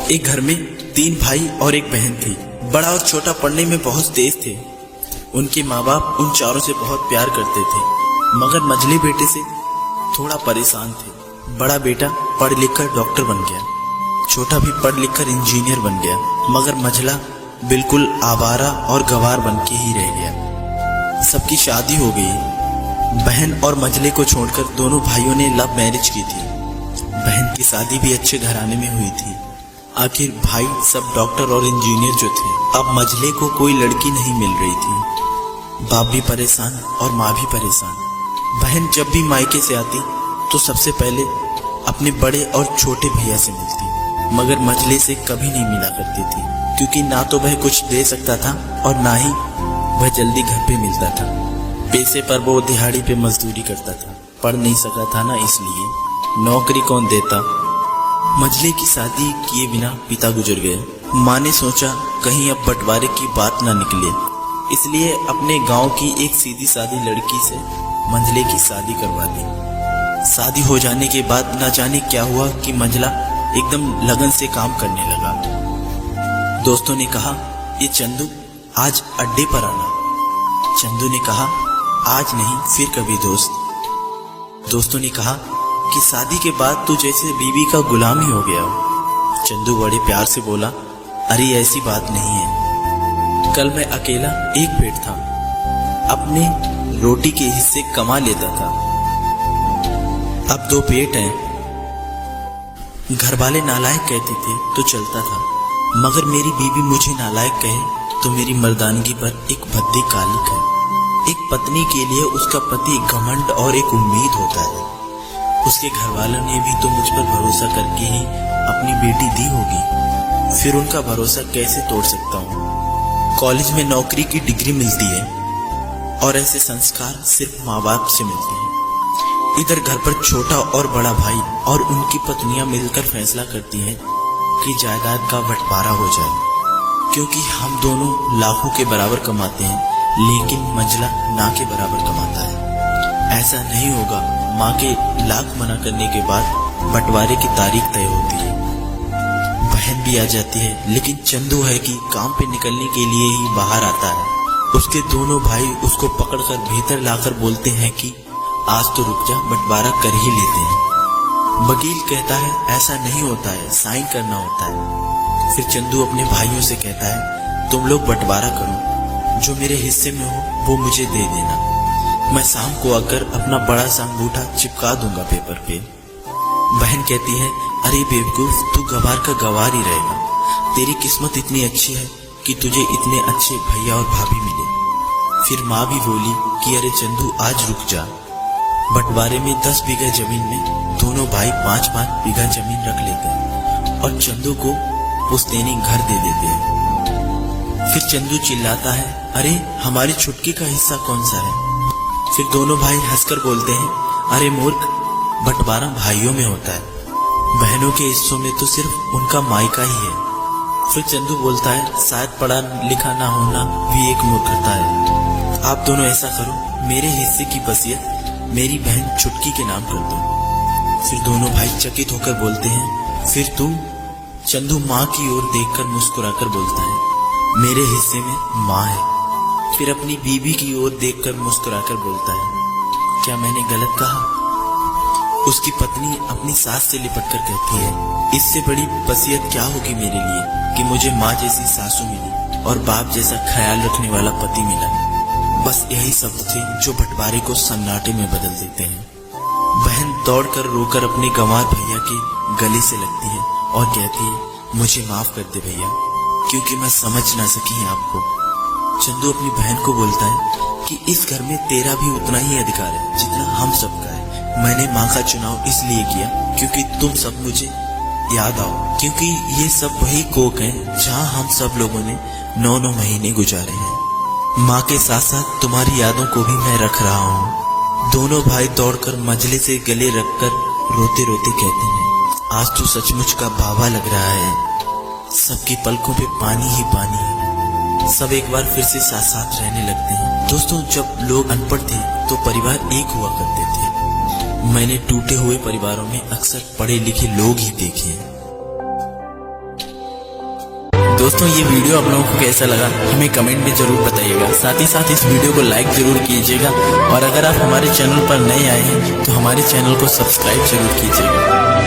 एक घर में 3 भाई और एक बहन थी। बड़ा और छोटा पढ़ने में बहुत तेज थे। उनके माँ बाप उन चारों से बहुत प्यार करते थे, मगर मझले बेटे से थोड़ा परेशान थे। बड़ा बेटा पढ़ लिख कर डॉक्टर बन गया, छोटा भी पढ़ लिख कर इंजीनियर बन गया, मगर मझला बिल्कुल आवारा और गवार बन के ही रह गया। सबकी शादी हो गई। बहन और मझले को छोड़कर दोनों भाइयों ने लव मैरिज की थी। बहन की शादी भी अच्छे घराने में हुई थी। आखिर भाई सब डॉक्टर और इंजीनियर जो थे, अब मझले को कोई लड़की नहीं मिल रही थी। बाप भी परेशान और माँ भी परेशान। बहन जब भी मायके से आती तो सबसे पहले अपने बड़े और छोटे भैया से मिलती, मगर मझले से कभी नहीं मिला करती थी, क्योंकि ना तो वह कुछ दे सकता था और ना ही वह जल्दी घर पे मिलता था। पैसे पर वो दिहाड़ी पे मजदूरी करता था, पढ़ नहीं सका था ना, इसलिए नौकरी कौन देता। मझले की शादी किए बिना पिता गुजर गए। माँ ने सोचा कहीं अब बंटवारे की बात ना निकले, इसलिए अपने गांव की एक सीधी सादी लड़की से मंझले की शादी करवा दी। शादी हो जाने के बाद ना जाने क्या हुआ कि मंझला एकदम लगन से काम करने लगा। दोस्तों ने कहा, ये चंदू आज अड्डे पर आना। चंदू ने कहा, आज नहीं फिर कभी दोस्त। दोस्तों ने कहा कि शादी के बाद तू जैसे बीवी का गुलाम ही हो गया हो। चंदू बड़े प्यार से बोला, अरे ऐसी बात नहीं है, कल मैं अकेला एक पेट था, अपने रोटी के हिस्से कमा लेता था, अब 2 पेट हैं। घर वाले नालायक कहते थे तो चलता था, मगर मेरी बीवी मुझे नालायक कहे तो मेरी मर्दानगी पर एक भद्दी कालिक है। एक पत्नी के लिए उसका पति एक घमंड और एक उम्मीद होता है। उसके घर वालों ने भी तो मुझ पर भरोसा करके ही अपनी बेटी दी होगी, फिर उनका भरोसा कैसे तोड़ सकता हूँ। कॉलेज में नौकरी की डिग्री मिलती है और ऐसे संस्कार सिर्फ माँ बाप से मिलते हैं। इधर घर पर छोटा और बड़ा भाई और उनकी पत्नियां मिलकर फैसला करती हैं कि जायदाद का बंटवारा हो जाए, क्योंकि हम दोनों लाखों के बराबर कमाते हैं, लेकिन मंझला ना के बराबर कमाता है। ऐसा नहीं होगा। माँ के लाख मना करने के बाद बंटवारे की तारीख तय होती है। बहन भी आ जाती है, लेकिन चंदू है कि काम पे निकलने के लिए ही बाहर आता है। उसके दोनों भाई उसको पकड़कर भीतर लाकर बोलते हैं कि आज तो रुक जा, बंटवारा कर ही लेते हैं। वकील कहता है ऐसा नहीं होता है, साइन करना होता है। फिर चंदू अपने भाइयों से कहता है, तुम लोग बंटवारा करो, जो मेरे हिस्से में हो वो मुझे दे देना, मैं शाम को आकर अपना बड़ा सा अंगूठा चिपका दूंगा पेपर पे। बहन कहती है, अरे बेवकूफ, तू गवार का गवार ही रहेगा, तेरी किस्मत इतनी अच्छी है कि तुझे इतने अच्छे भैया और भाभी मिले। फिर माँ भी बोली कि अरे चंदू आज रुक जा। बंटवारे में 10 बीघा जमीन में दोनों भाई 5-5 बीघा जमीन रख लेते हैं और चंदू को पुश्तैनी घर दे देते हैं। फिर चंदू चिल्लाता है, अरे हमारी छुटकी का हिस्सा कौन सा है। फिर दोनों भाई हंसकर बोलते हैं, अरे मूर्ख, बंटवारा भाइयों में होता है, बहनों के हिस्सों में तो सिर्फ उनका मायका ही है। फिर चंदू बोलता है, शायद पढ़ा लिखा ना होना भी एक मूर्खता है। आप दोनों ऐसा करो, मेरे हिस्से की वसीयत मेरी बहन छुटकी के नाम कर दो। फिर दोनों भाई चकित होकर बोलते हैं, फिर तू? चंदू माँ की ओर देखकर मुस्कुराकर बोलता है, मेरे हिस्से में माँ है। फिर अपनी बीवी की ओर देखकर मुस्कुराकर बोलता है, क्या मैंने गलत कहा? उसकी पत्नी अपनी सास से लिपटकर कहती है, इससे बड़ी वसीयत क्या होगी मेरे लिए कि मुझे माँ जैसी सासू मिली और बाप जैसा ख्याल रखने वाला पति मिला। बस यही शब्द थे जो बंटवारे को सन्नाटे में बदल देते हैं। बहन दौड़कर रोकर अपने गंवार भैया के गले से लगती है और कहती है, मुझे माफ कर दे भैया, क्योंकि मैं समझ ना सकी आपको। चंदू अपनी बहन को बोलता है कि इस घर में तेरा भी उतना ही अधिकार है जितना हम सबका है। मैंने माँ का चुनाव इसलिए किया क्योंकि तुम सब मुझे याद आओ, क्योंकि ये सब वही कोक है जहाँ हम सब लोगों ने 9-9 महीने गुजारे हैं। माँ के साथ साथ तुम्हारी यादों को भी मैं रख रहा हूँ। दोनों भाई दौड़कर मझले से गले रखकर रोते रोते कहते हैं, आज तो सचमुच का बाबा लग रहा है। सबकी पलकों पे पानी ही पानी है। सब एक बार फिर से साथ साथ रहने लगते हैं। दोस्तों, जब लोग अनपढ़ थे तो परिवार एक हुआ करते थे। मैंने टूटे हुए परिवारों में अक्सर पढ़े लिखे लोग ही देखे हैं। दोस्तों ये वीडियो आप लोगों को कैसा लगा हमें कमेंट में जरूर बताइएगा। साथ ही साथ इस वीडियो को लाइक जरूर कीजिएगा और अगर आप हमारे चैनल पर नए आए हैं तो हमारे चैनल को सब्सक्राइब जरूर कीजिएगा।